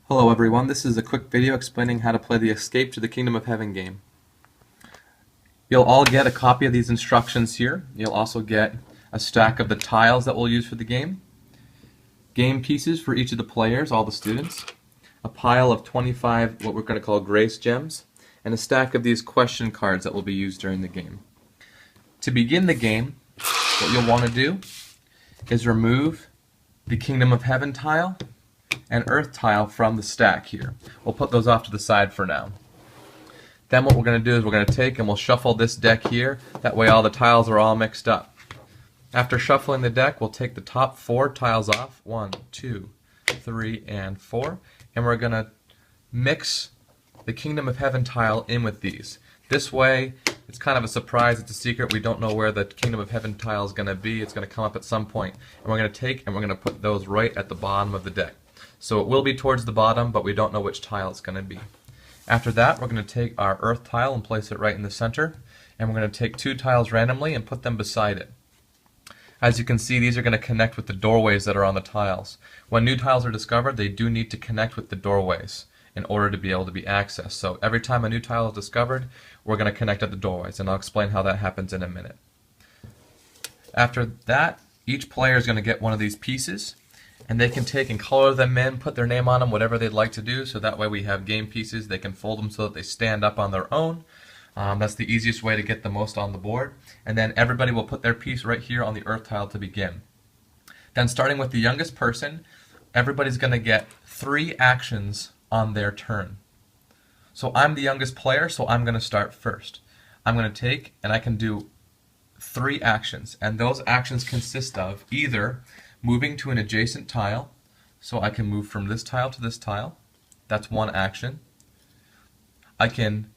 Hello everyone, this is a quick video explaining how to play the Escape to the Kingdom of Heaven game. You'll all get a copy of these instructions here. You'll also get a stack of the tiles that we'll use for the game pieces for each of the players, all the students, a pile of 25 what we're going to call grace gems, and a stack of these question cards that will be used during the game. To begin the game, what you'll want to do is remove the Kingdom of Heaven tile and Earth tile from the stack here. We'll put those off to the side for now. Then what we're going to do is we're going to take and we'll shuffle this deck here. That way all the tiles are all mixed up. After shuffling the deck, we'll take the top 4 tiles off. 1, 2, 3, and 4. And we're going to mix the Kingdom of Heaven tile in with these. This way, it's kind of a surprise, it's a secret, we don't know where the Kingdom of Heaven tile is going to be. It's going to come up at some point. And we're going to take and we're going to put those right at the bottom of the deck. So it will be towards the bottom, but we don't know which tile it's going to be. After that, we're going to take our Earth tile and place it right in the center. And we're going to take 2 tiles randomly and put them beside it. As you can see, these are going to connect with the doorways that are on the tiles. When new tiles are discovered, they do need to connect with the doorways in order to be able to be accessed. So every time a new tile is discovered, we're going to connect at the doorways, and I'll explain how that happens in a minute. After that, each player is going to get one of these pieces, and they can take and color them in, put their name on them, whatever they'd like to do, so that way we have game pieces. They can fold them so that they stand up on their own. That's the easiest way to get the most on the board. And then everybody will put their piece right here on the Earth tile to begin. Then starting with the youngest person, everybody's going to get 3 actions on their turn. So I'm the youngest player, so I'm going to start first. I'm going to take, and I can do 3 actions, and those actions consist of either moving to an adjacent tile, so I can move from this tile to this tile. That's one action. I can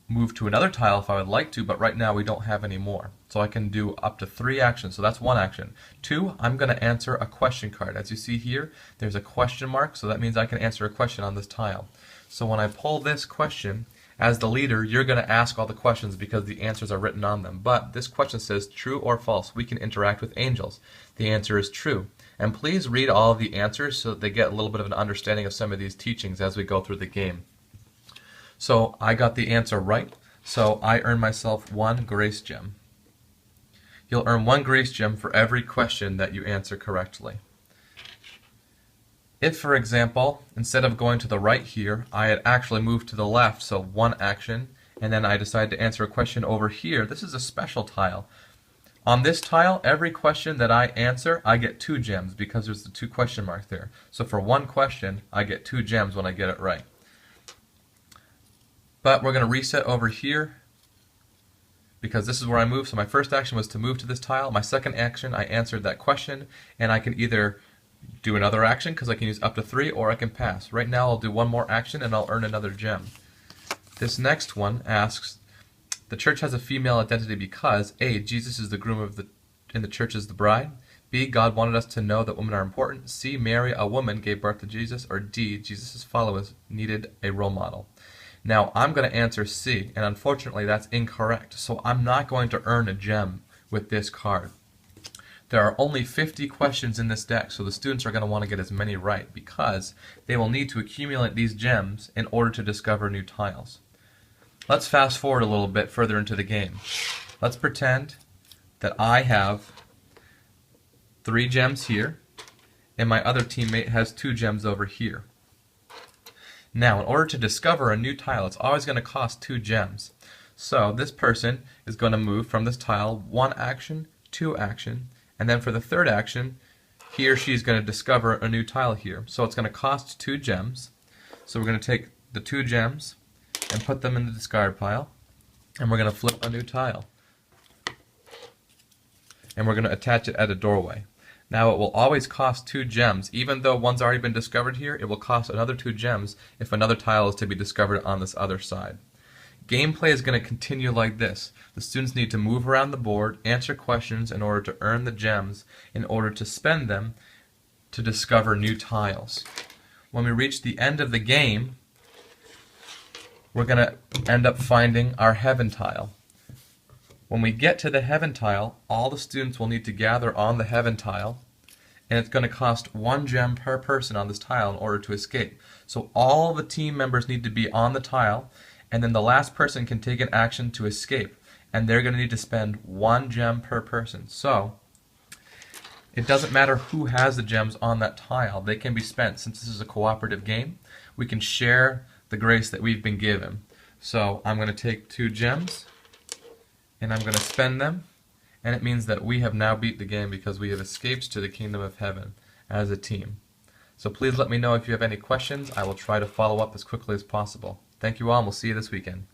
move to another tile if I would like to, but right now we don't have any more. So I can do up to 3 actions, so that's one action. 2, I'm going to answer a question card. As you see here, there's a question mark, so that means I can answer a question on this tile. So when I pull this question, as the leader, you're going to ask all the questions because the answers are written on them. But this question says true or false. We can interact with angels. The answer is true. And please read all of the answers so that they get a little bit of an understanding of some of these teachings as we go through the game. So I got the answer right, so I earn myself 1 grace gem. You'll earn 1 grace gem for every question that you answer correctly. If, for example, instead of going to the right here, I had actually moved to the left, so 1 action, and then I decided to answer a question over here, this is a special tile. On this tile, every question that I answer, I get 2 gems because there's the 2 question marks there. So for 1 question, I get 2 gems when I get it right. But we're going to reset over here because this is where I moved. So my first action was to move to this tile. My second action, I answered that question, and I can either do another action because I can use up to 3, or I can pass. Right now I'll do 1 more action and I'll earn another gem. This next one asks, the church has a female identity because A, Jesus is the groom and the church is the bride. B, God wanted us to know that women are important. C, Mary, a woman, gave birth to Jesus. Or D, Jesus' followers needed a role model. Now I'm going to answer C, and unfortunately that's incorrect. So I'm not going to earn a gem with this card. There are only 50 questions in this deck, so the students are going to want to get as many right because they will need to accumulate these gems in order to discover new tiles. Let's fast forward a little bit further into the game. Let's pretend that I have 3 gems here, and my other teammate has 2 gems over here. Now, in order to discover a new tile, it's always going to cost 2 gems. So this person is going to move from this tile 1 action, 2 action, and then for the 3rd action, he or she is going to discover a new tile here. So it's going to cost 2 gems. So we're going to take the 2 gems and put them in the discard pile, and we're going to flip a new tile. And we're going to attach it at a doorway. Now it will always cost 2 gems. Even though one's already been discovered here, it will cost another 2 gems if another tile is to be discovered on this other side. Gameplay is going to continue like this. The students need to move around the board, answer questions in order to earn the gems, in order to spend them to discover new tiles. When we reach the end of the game, we're going to end up finding our heaven tile. When we get to the heaven tile, all the students will need to gather on the heaven tile and it's going to cost 1 gem per person on this tile in order to escape. So all the team members need to be on the tile, and then the last person can take an action to escape, and they're going to need to spend 1 gem per person. So it doesn't matter who has the gems on that tile, they can be spent. Since this is a cooperative game, we can share the grace that we've been given. So I'm going to take 2 gems, and I'm going to spend them, and it means that we have now beat the game because we have escaped to the kingdom of heaven as a team. So please let me know if you have any questions. I will try to follow up as quickly as possible. Thank you all, and we'll see you this weekend.